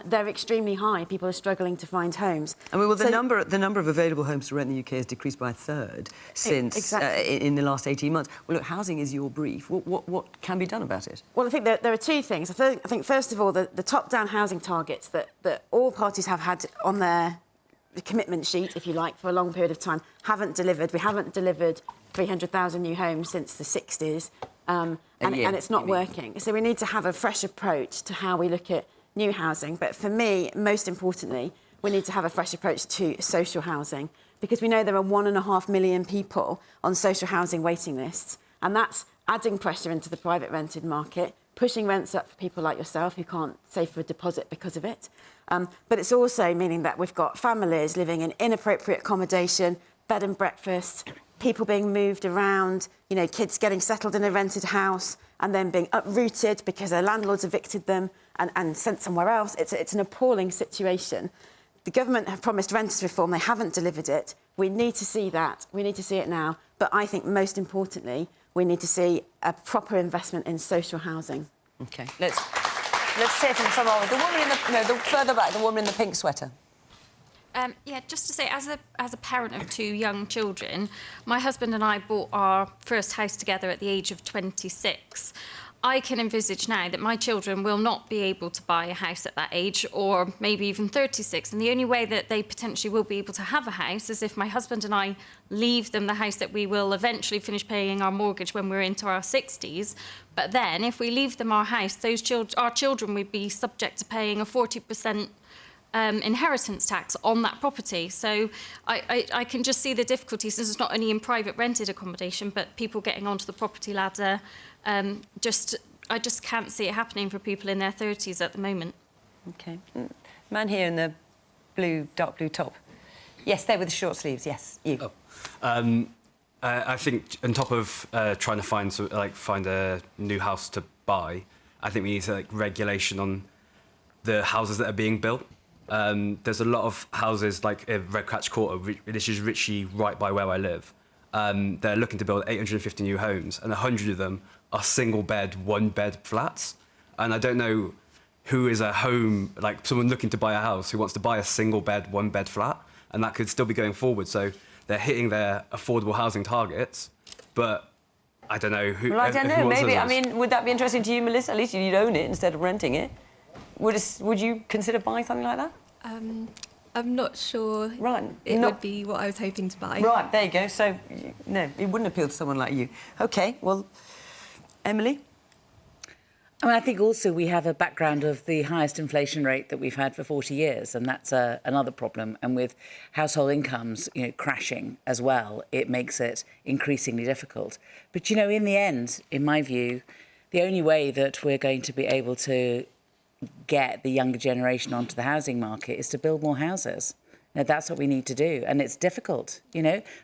they're extremely high. People are struggling to find homes. I mean, well, the number of available homes to rent in the UK has decreased by a third since in the last 18 months. Well, look, housing is your brief. What can be done about it? Well, I think that there are two things. I think first of all, the top-down housing targets that all parties have had on their commitment sheet, if you like, for a long period of time, haven't delivered. We haven't delivered 300,000 new homes since the 60s, and it's not working. So we need to have a fresh approach to how we look at new housing. But for me, most importantly, we need to have a fresh approach to social housing, because we know there are 1.5 million people on social housing waiting lists, and that's adding pressure into the private rented market, pushing rents up for people like yourself who can't save for a deposit because of it. But it's also meaning that we've got families living in inappropriate accommodation, bed and breakfast, people being moved around, you know, kids getting settled in a rented house and then being uprooted because their landlords evicted them and sent somewhere else. It's an appalling situation. The government have promised renters reform. They haven't delivered it. We need to see that. We need to see it now. But I think most importantly, we need to see a proper investment in social housing. OK. Let's hear from some of the woman in the further back, the woman in the pink sweater. Yeah, just to say, as a parent of 2 young children, my husband and I bought our first house together at the age of 26. I can envisage now that my children will not be able to buy a house at that age, or maybe even 36. And the only way that they potentially will be able to have a house is if my husband and I leave them the house that we will eventually finish paying our mortgage when we're into our 60s. But then, if we leave them our house, our children would be subject to paying a 40% inheritance tax on that property. So I can just see the difficulties. This is not only in private rented accommodation, but people getting onto the property ladder. I just can't see it happening for people in their 30s at the moment. OK. Man here in the dark blue top. Yes, there with the short sleeves. Yes, you. I think on top of trying to find a new house to buy, I think we need regulation on the houses that are being built. There's a lot of houses like Redcratch Quarter, this is literally right by where I live. They're looking to build 850 new homes, and 100 of them are single-bed, one-bed flats. And I don't know who is a home, like someone looking to buy a house who wants to buy a single-bed, one-bed flat, and that could still be going forward. So they're hitting their affordable housing targets, but I don't know who. Well, I don't know. Maybe. I Those. mean, would that be interesting to you, Melissa? At least you'd own it instead of renting it. Would you consider buying something like that? I'm not sure it would be what I was hoping to buy. Right, there you go. So, no, it wouldn't appeal to someone like you. OK, well, Emily? I mean, I think also we have a background of the highest inflation rate that we've had for 40 years, and that's another problem. And with household incomes, crashing as well, it makes it increasingly difficult. But, in the end, in my view, the only way that we're going to be able to get the younger generation onto the housing market is to build more houses. That's what we need to do. And it's difficult,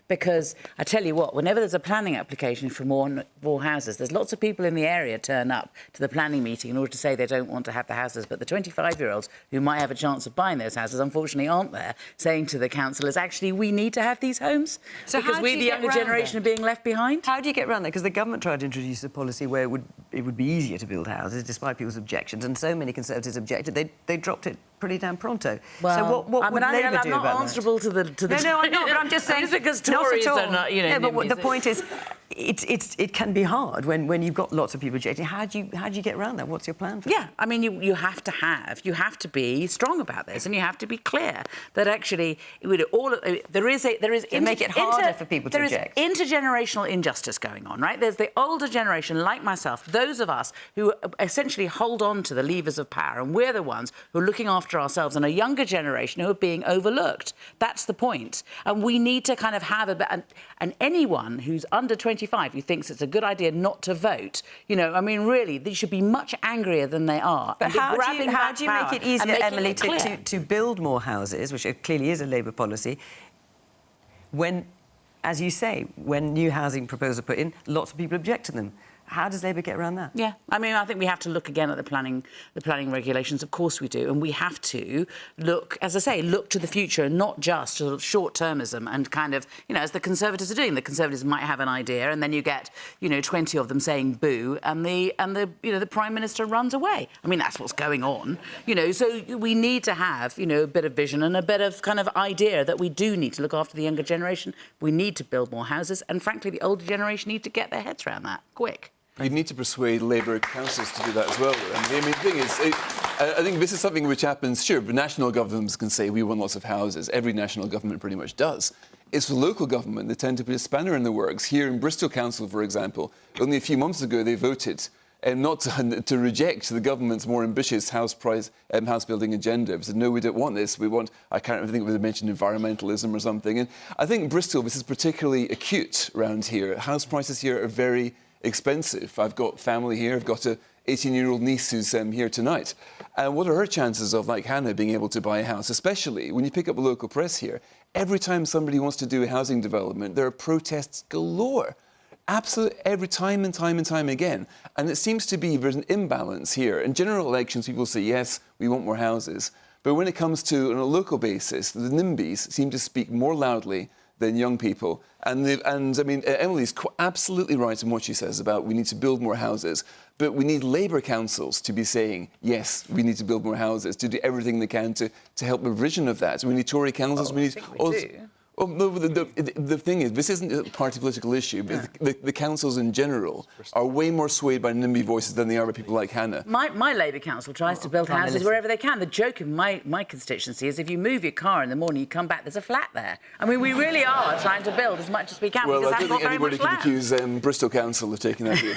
because I tell you what, whenever there's a planning application for more houses, there's lots of people in the area turn up to the planning meeting in order to say they don't want to have the houses. But the 25-year-olds who might have a chance of buying those houses, unfortunately, aren't there, saying to the councillors, actually, we need to have these homes because we, the younger generation, are being left behind. How do you get around that? Because the government tried to introduce a policy where it would it would be easier to build houses, despite people's objections, and so many Conservatives objected, they dropped it pretty damn pronto. Well, so what would Labour do about that? I'm not answerable to the... No, I'm not, but I'm just saying... Just because Tories are not, you know... No, but the point is, it can be hard when you've got lots of people objecting. How do you get around that? What's your plan for that? Yeah, I mean, you have to be strong about this, and you have to be clear that actually there is make it harder for people to object. There is intergenerational injustice going on, right? There's the older generation, like myself, those of us who essentially hold on to the levers of power, and we're the ones who are looking after ourselves, and a younger generation who are being overlooked. That's the point. And we need to kind of have and anyone who's under 25 who thinks it's a good idea not to vote, you know, I mean, really, they should be much angrier than they are. But how do you make it easier, Emily, to build more houses, which clearly is a Labour policy, when, as you say, when new housing proposals are put in, lots of people object to them? How does Labour get around that? Yeah, I mean, I think we have to look again at the planning regulations. Of course we do, and we have to look, as I say, look to the future, and not just sort of short-termism and kind of, you know, as the Conservatives are doing. The Conservatives might have an idea, and then you get, you know, 20 of them saying boo, and the Prime Minister runs away. I mean, that's what's going on, you know. So we need to have, you know, a bit of vision and a bit of kind of idea that we do need to look after the younger generation. We need to build more houses, and frankly, the older generation need to get their heads around that quick. You'd need to persuade Labour councils to do that as well. I mean, the thing is, I think this is something which happens, sure, but national governments can say we want lots of houses. Every national government pretty much does. It's for local government, they tend to put a spanner in the works. Here in Bristol Council, for example, only a few months ago they voted not to reject the government's more ambitious house building agenda. They said, no, we don't want this. We want, I think they mentioned environmentalism or something. And I think Bristol, this is particularly acute around here. House prices here are very expensive. I've got family here. I've got a 18-year-old niece who's here tonight. And what are her chances of, like Hannah, being able to buy a house? Especially when you pick up the local press here, every time somebody wants to do a housing development, there are protests galore. Absolutely, every time and time and time again. And it seems to be there's an imbalance here. In general elections, people say, yes, we want more houses. But when it comes to, on a local basis, the NIMBYs seem to speak more loudly than young people. And I mean, Emily's absolutely right in what she says about we need to build more houses, but we need Labour councils to be saying, yes, we need to build more houses, to do everything they can to help the vision of that. We need Tory councils. We need... Well, no, the thing is, this isn't a party political issue, but the councils in general are way more swayed by NIMBY voices than they are by people like Hannah. My Labour council tries to build houses wherever they can. The joke in my constituency is if you move your car in the morning, you come back, there's a flat there. I mean, we really are trying to build as much as we can. Well, I don't think anybody can accuse Bristol Council of taking that view.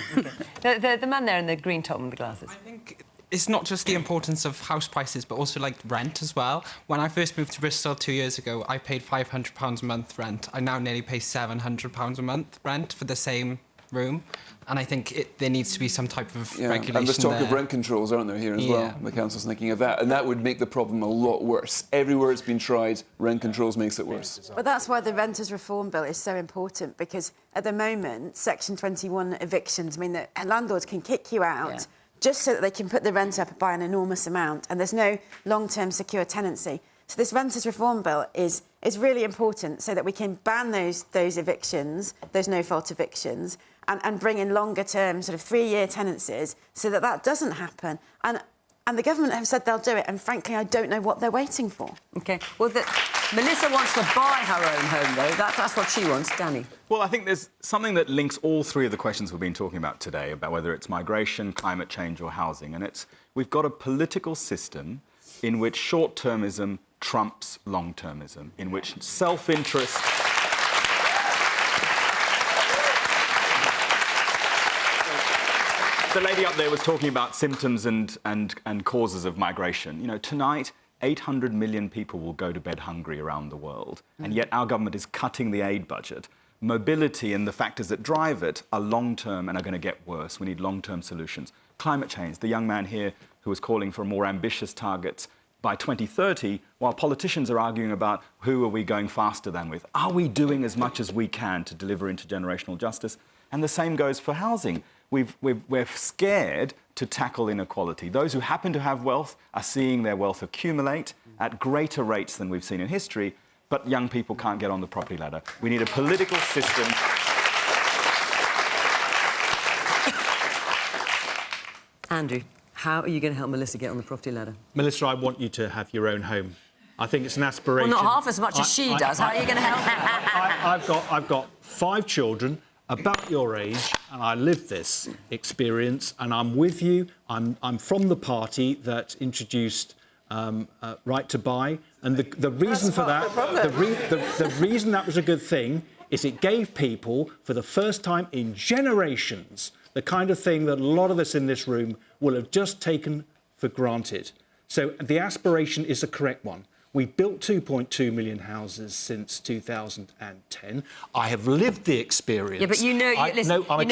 The man there in the green top and the glasses. I think it's not just the importance of house prices, but also like rent as well. When I first moved to Bristol 2 years ago, I paid £500 a month rent. I now nearly pay £700 a month rent for the same room. And I think there needs to be some type of regulation. And there's talk of rent controls, aren't there, here as well? The council's thinking of that. And that would make the problem a lot worse. Everywhere it's been tried, rent controls makes it worse. But that's why the Renters Reform Bill is so important, because at the moment, Section 21 evictions mean that landlords can kick you out just so that they can put the rent up by an enormous amount, and there's no long-term secure tenancy. So this Renters Reform Bill is really important so that we can ban those evictions, those no-fault evictions, and bring in longer-term, sort of 3-year tenancies so that doesn't happen. And the government have said they'll do it, and frankly, I don't know what they're waiting for. OK. Well, Melissa wants to buy her own home, though. That's what she wants. Danny? Well, I think there's something that links all three of the questions we've been talking about today, about whether it's migration, climate change or housing. And we've got a political system in which short-termism trumps long-termism, in which self-interest... The lady up there was talking about symptoms and causes of migration. You know, tonight, 800 million people will go to bed hungry around the world, and yet our government is cutting the aid budget. Mobility and the factors that drive it are long-term and are going to get worse. We need long-term solutions. Climate change, the young man here who was calling for more ambitious targets by 2030, while politicians are arguing about who are we going faster than with. Are we doing as much as we can to deliver intergenerational justice? And the same goes for housing. We're scared to tackle inequality. Those who happen to have wealth are seeing their wealth accumulate at greater rates than we've seen in history, but young people can't get on the property ladder. We need a political system Andrew, how are you going to help Melissa get on the property ladder? Melissa, I want you to have your own home. I think it's an aspiration. Well, not half as much as she does. How are you going to help her? I've got 5 children about your age, and I live this experience, and I'm with you. I'm from the party that introduced right to buy, and the reason for that, the reason that was a good thing is it gave people, for the first time in generations, the kind of thing that a lot of us in this room will have just taken for granted. So the aspiration is the correct one. We built 2.2 million houses since 2010. I have lived the experience. Yeah, but you know,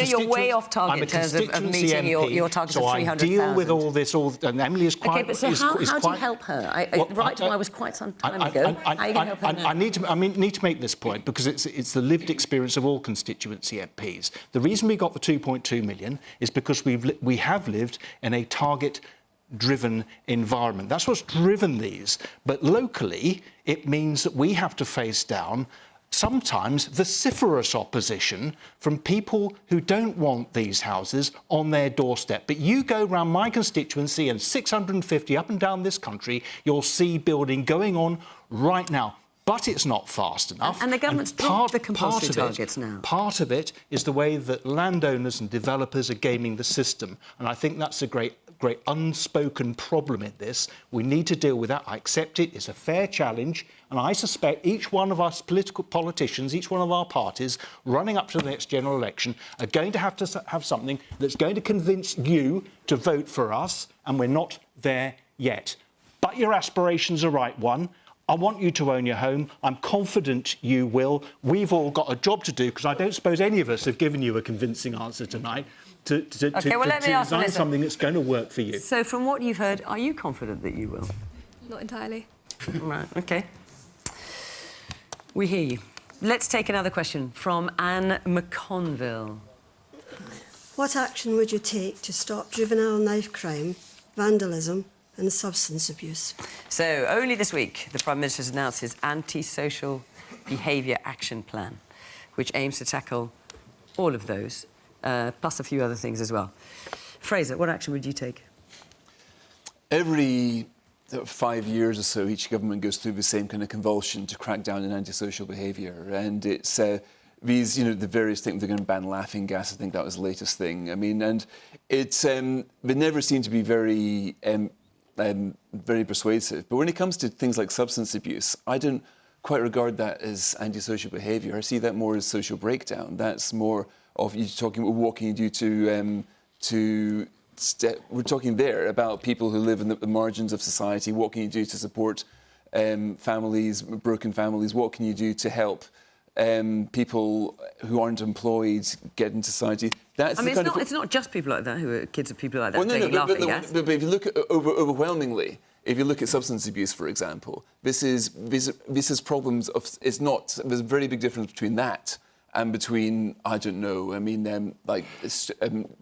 you're way off target in terms of meeting your target of 300,000. So I deal with all this, and Emily is quite... OK, but so how do you help her? Right to Buy was quite some time ago. How are you going to help her now? I need to make this point, because it's the lived experience of all constituency MPs. The reason we got the 2.2 million is because we have lived in a target-driven environment. That's what's driven these. But locally, it means that we have to face down sometimes vociferous opposition from people who don't want these houses on their doorstep. But you go round my constituency and 650 up and down this country, you'll see building going on right now. But it's not fast enough. And the government's dropped the compulsory targets now. Part of it is the way that landowners and developers are gaming the system. And I think that's a great unspoken problem in this. We need to deal with that. I accept it. It's a fair challenge. And I suspect each one of us politicians, each one of our parties running up to the next general election are going to have something that's going to convince you to vote for us. And we're not there yet. But your aspiration's the right one. I want you to own your home. I'm confident you will. We've all got a job to do, because I don't suppose any of us have given you a convincing answer tonight to design something that's going to work for you. So from what you've heard, are you confident that you will? Not entirely. Right, OK. We hear you. Let's take another question from Anne McConville. What action would you take to stop juvenile knife crime, vandalism and substance abuse? So, only this week, the Prime Minister's announced his anti-social behaviour action plan, which aims to tackle all of those, plus a few other things as well. Fraser, what action would you take? Every 5 years or so, each government goes through the same kind of convulsion to crack down on antisocial behaviour. And it's these, the various things. They're going to ban laughing gas. I think that was the latest thing. I mean, and it's they never seem to be very persuasive. But when it comes to things like substance abuse, I don't quite regard that as antisocial behaviour. I see that more as social breakdown. That's more of you talking about what can you do we're talking there about people who live in the margins of society. What can you do to support families, broken families? What can you do to help people who aren't employed get into society? That's it's not just people like that who are kids of people like that taking laughing gas. But if you look at overwhelmingly, if you look at substance abuse, for example, this is problems of. It's not. There's a very big difference between that and between, I don't know,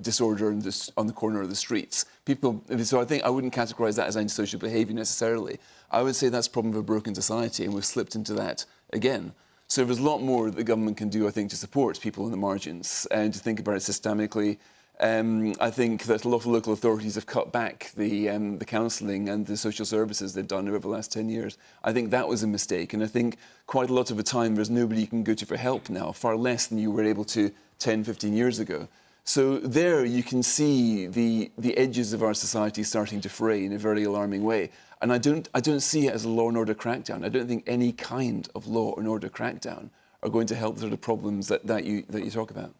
disorder on the corner of the streets. So I think I wouldn't categorise that as antisocial behaviour necessarily. I would say that's a problem of a broken society, and we've slipped into that again. So there's a lot more that the government can do, I think, to support people in the margins and to think about it systemically. I think that a lot of local authorities have cut back the counselling and the social services they've done over the last 10 years. I think that was a mistake, and I think quite a lot of the time there's nobody you can go to for help now, far less than you were able to 10, 15 years ago. So there you can see the edges of our society starting to fray in a very alarming way. And I don't see it as a law and order crackdown. I don't think any kind of law and order crackdown are going to help the sort of problems that you talk about.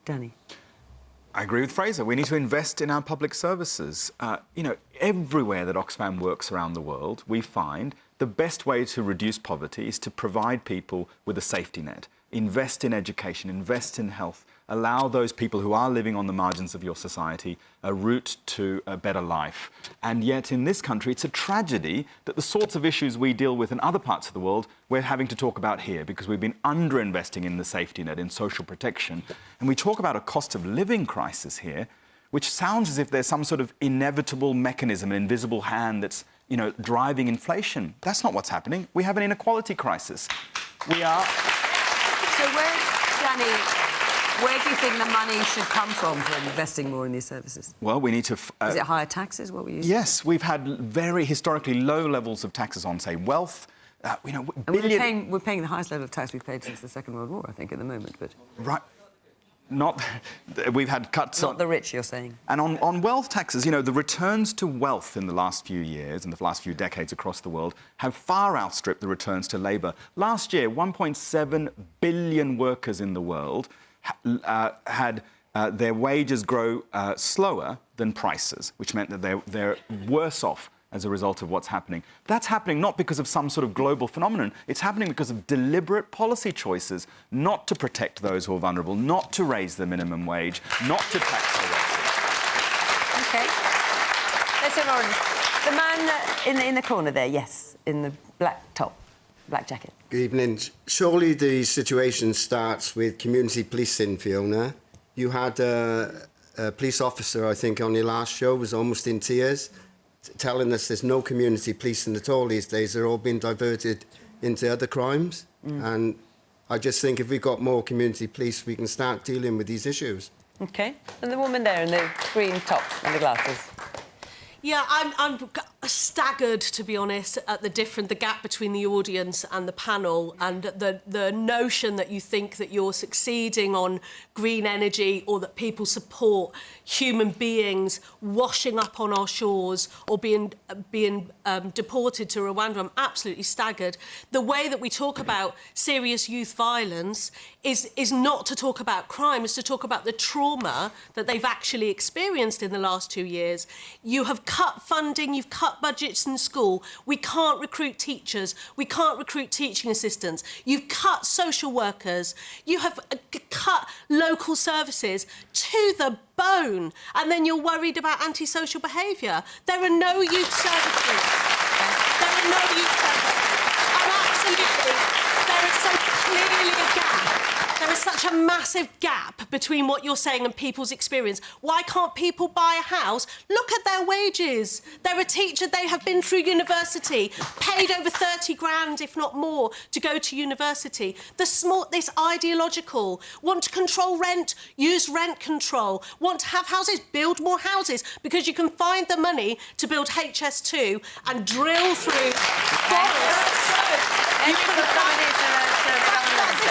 Danny. I agree with Fraser. We need to invest in our public services. Everywhere that Oxfam works around the world, we find the best way to reduce poverty is to provide people with a safety net. Invest in education, invest in health, allow those people who are living on the margins of your society a route to a better life. And yet in this country, it's a tragedy that the sorts of issues we deal with in other parts of the world, we're having to talk about here because we've been underinvesting in the safety net, in social protection. And we talk about a cost of living crisis here, which sounds as if there's some sort of inevitable mechanism, an invisible hand that's, driving inflation. That's not what's happening. We have an inequality crisis. We are... So where's Danny... Where do you think the money should come from for investing more in these services? Well, we need to... Is it higher taxes, what we use? Yes, we've had very historically low levels of taxes on, say, wealth. You know, we're paying the highest level of tax we've paid since the Second World War, I think, at the moment, but... Right. Not... We've had cuts... Not the rich, you're saying. And on wealth taxes, you know, the returns to wealth in the last few years, in the last few decades across the world, have far outstripped the returns to labour. Last year, 1.7 billion workers in the world had their wages grow slower than prices, which meant that they're worse off as a result of what's happening. That's happening not because of some sort of global phenomenon. It's happening because of deliberate policy choices not to protect those who are vulnerable, not to raise the minimum wage, not to tax the wealthy. OK. Let's have orange. The man in the corner there, yes, in the black top, black jacket. Good evening. Surely the situation starts with community policing, Fiona. You had a police officer, I think, on your last show, was almost in tears, telling us there's no community policing at all these days. They're all being diverted into other crimes. And I just think if we've got more community police, we can start dealing with these issues. OK. And the woman there in the green top and the glasses. Yeah, I'm staggered, to be honest, at the gap between the audience and the panel, and the notion that you think that you're succeeding on green energy or that people support human beings washing up on our shores or being deported to Rwanda. I'm absolutely staggered. The way that we talk about serious youth violence is not to talk about crime, it's to talk about the trauma that they've actually experienced in the last 2 years. You have cut funding, you've cut budgets in school. We can't recruit teachers. We can't recruit teaching assistants. You've cut social workers. You have cut local services to the bone. And then you're worried about antisocial behaviour. There are no youth services. There are no youth services. And absolutely, there is so clearly a gap. There is such a massive gap between what you're saying and people's experience. Why can't people buy a house? Look at their wages. They're a teacher, they have been through university, paid over 30 grand, if not more, to go to university. This ideological, want to control rent, use rent control, want to have houses, build more houses, because you can find the money to build HS2 and drill through forests. This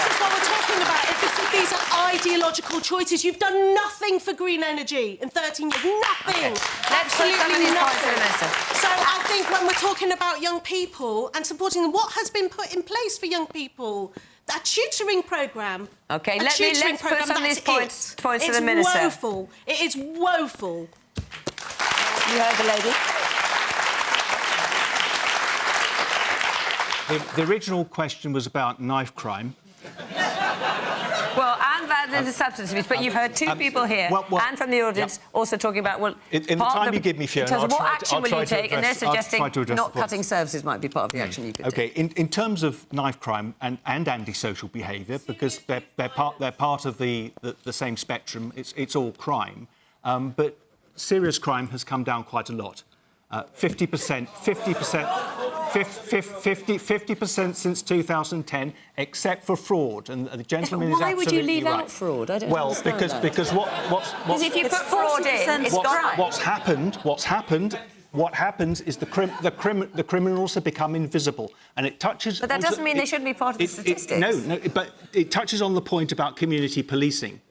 is what we're talking about. These are ideological choices. You've done nothing for green energy in 13 years. Nothing. Absolutely nothing. So I think when we're talking about young people and supporting them, what has been put in place for young people? A tutoring programme. OK, let's put some of these points to the Minister. It's woeful. It is woeful. You heard the lady. The original question was about knife crime. Well, and that is a substance abuse, but you've heard two people here and from the audience also talking about, well... In the time you give me, Fiona, in terms of what action will you take, and they're suggesting not the cutting services might be part of the action you could take. OK, in terms of knife crime and antisocial behaviour, because they're part of the same spectrum, it's all crime, but serious crime has come down quite a lot. 50% since 2010, except for fraud. And the gentleman is absolutely right. Why would you leave out fraud? I don't understand that. Because Because if you put fraud in, it's crime. What happens is the criminals have become invisible, and it touches. But that doesn't mean they shouldn't be part of the statistics. No, but it touches on the point about community policing,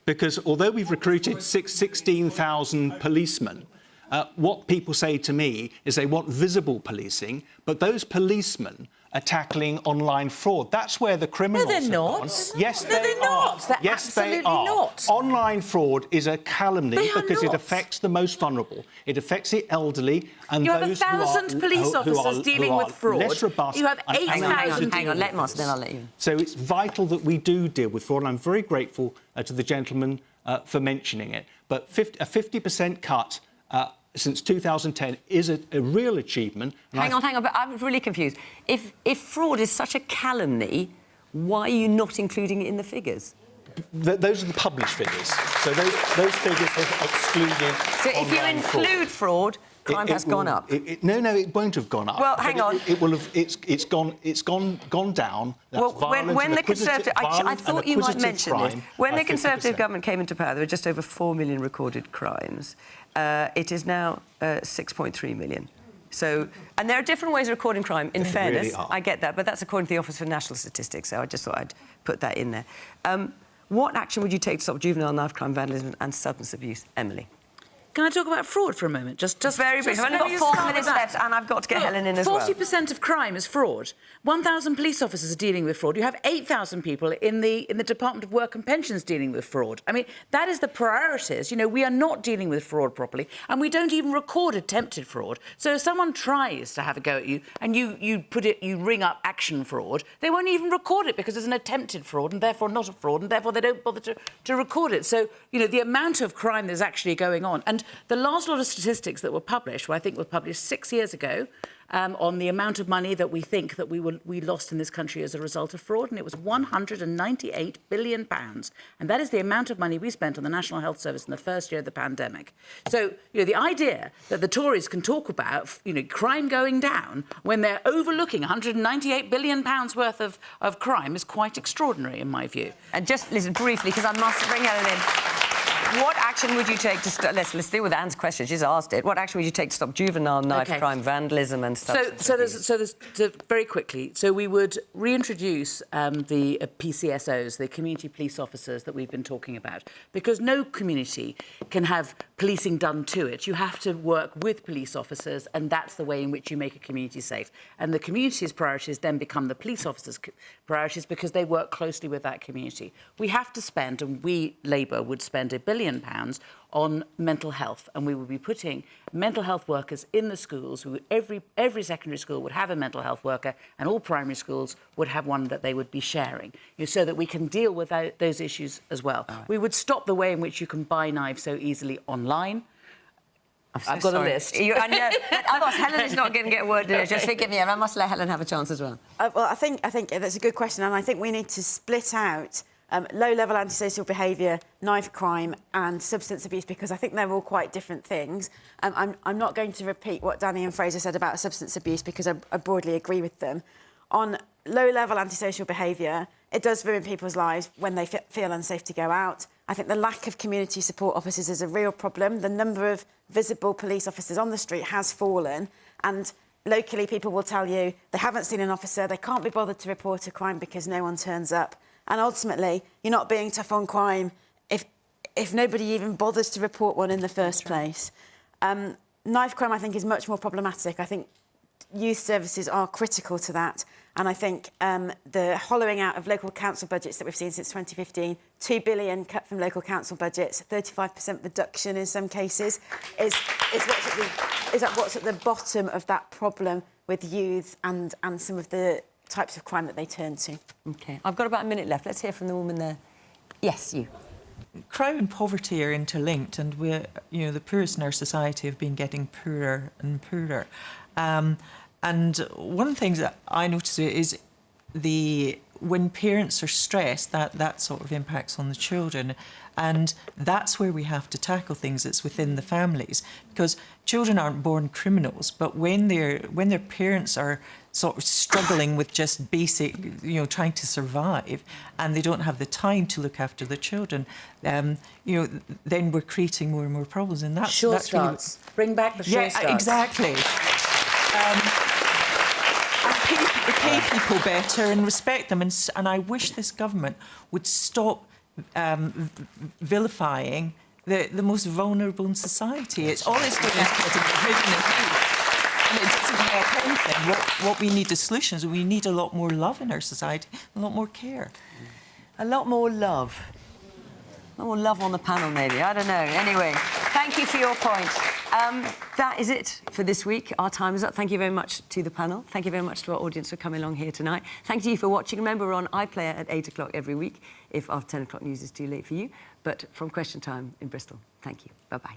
because although we've recruited 16,000 policemen. What people say to me is they want visible policing, but those policemen are tackling online fraud. That's where the criminals No, they're not. Yes, no, they're not. They're yes, absolutely they are. Not. Online fraud is a calumny because it not. affects the most vulnerable. It affects the elderly and you those have 1,000 police officers dealing with fraud. Less robust. You have 8,000. Hang on, let Moss, then I'll let you. So it's vital that we do deal with fraud, and I'm very grateful to the gentleman for mentioning it. But a 50% cut since 2010 is a real achievement. Hang on, but I'm really confused. If fraud is such a calumny, why are you not including it in the figures? Those are the published figures. So those figures have excluded. So if you online include fraud, crime has gone up. No, it won't have gone up. Well, hang on. It will have. It's gone down. That's well, when the Conservative, I thought you might mention this. When the Conservative government came into power, there were just over 4 million recorded crimes. It is now 6.3 million. So, and there are different ways of recording crime. In fairness, really I get that, but that's according to the Office for National Statistics. So I just thought I'd put that in there. What action would you take to stop juvenile knife crime, vandalism, and substance abuse, Emily? Can I talk about fraud for a moment? Just very briefly. I've only got 4 minutes left, and I've got to get Helen in as well. 40% of crime is fraud. 1,000 police officers are dealing with fraud. You have 8,000 people in the Department of Work and Pensions dealing with fraud. I mean, that is the priorities. You know, we are not dealing with fraud properly, and we don't even record attempted fraud. So if someone tries to have a go at you and you ring up action fraud, they won't even record it because it's an attempted fraud and therefore not a fraud, and therefore they don't bother to record it. So, you know, the amount of crime that's actually going on. And the last lot of statistics that were published, I think were published 6 years ago, on the amount of money that we think that we lost in this country as a result of fraud, and it was £198 billion. And that is the amount of money we spent on the National Health Service in the first year of the pandemic. So, you know, the idea that the Tories can talk about, you know, crime going down when they're overlooking £198 billion worth of crime is quite extraordinary, in my view. And just listen briefly, because I must bring Helen in. What action would you take to stop... Let's deal with Anne's question. She's asked it. What action would you take to stop juvenile knife crime, vandalism and stuff? So there's very quickly, so we would reintroduce the PCSOs, the community police officers that we've been talking about, because no community can have policing done to it. You have to work with police officers, and that's the way in which you make a community safe. And the community's priorities then become the police officers' priorities because they work closely with that community. We have to spend, and we, Labour, would spend £1 billion on mental health, and we will be putting mental health workers in the schools. Every secondary school would have a mental health worker, and all primary schools would have one that they would be sharing, so that we can deal with those issues as well. Right. We would stop the way in which you can buy knives so easily online. I've got a list. I know. Otherwise, Helen is not going to get a word in it. Just forgive me, and I must let Helen have a chance as well. Well, I think that's a good question, and I think we need to split out low-level antisocial behaviour, knife crime and substance abuse, because I think they're all quite different things. I'm not going to repeat what Danny and Fraser said about substance abuse because I broadly agree with them. On low-level antisocial behaviour, it does ruin people's lives when they feel unsafe to go out. I think the lack of community support officers is a real problem. The number of visible police officers on the street has fallen, and locally people will tell you they haven't seen an officer, they can't be bothered to report a crime because no one turns up. And ultimately, you're not being tough on crime if nobody even bothers to report one in the first place. Knife crime, I think, is much more problematic. I think youth services are critical to that. And I think the hollowing out of local council budgets that we've seen since 2015, £2 billion cut from local council budgets, 35% reduction in some cases, is what's at the bottom of that problem with youth and some of the types of crime that they turn to. OK. I've got about a minute left. Let's hear from the woman there. Yes, you. Crime and poverty are interlinked, and we're, the poorest in our society have been getting poorer and poorer. And one of the things that I notice is when parents are stressed, that sort of impacts on the children. And that's where we have to tackle things. It's within the families, because children aren't born criminals. But when their parents are sort of struggling with just basic, trying to survive, and they don't have the time to look after the children, then we're creating more and more problems. And that's starts. Really... Bring back the sure starts. Exactly. Pay people better and respect them. And I wish this government would stop vilifying the most vulnerable in society. It's all it's doing is getting provision of youth. And it doesn't help anything. What we need is solutions. We need a lot more love in our society, a lot more care. A lot more love. A lot more love on the panel, maybe. I don't know. Anyway, thank you for your point. That is it for this week. Our time is up. Thank you very much to the panel. Thank you very much to our audience for coming along here tonight. Thank you for watching. Remember, we're on iPlayer at 8 o'clock every week, if after 10 o'clock news is too late for you. But from Question Time in Bristol. Thank you. Bye-bye.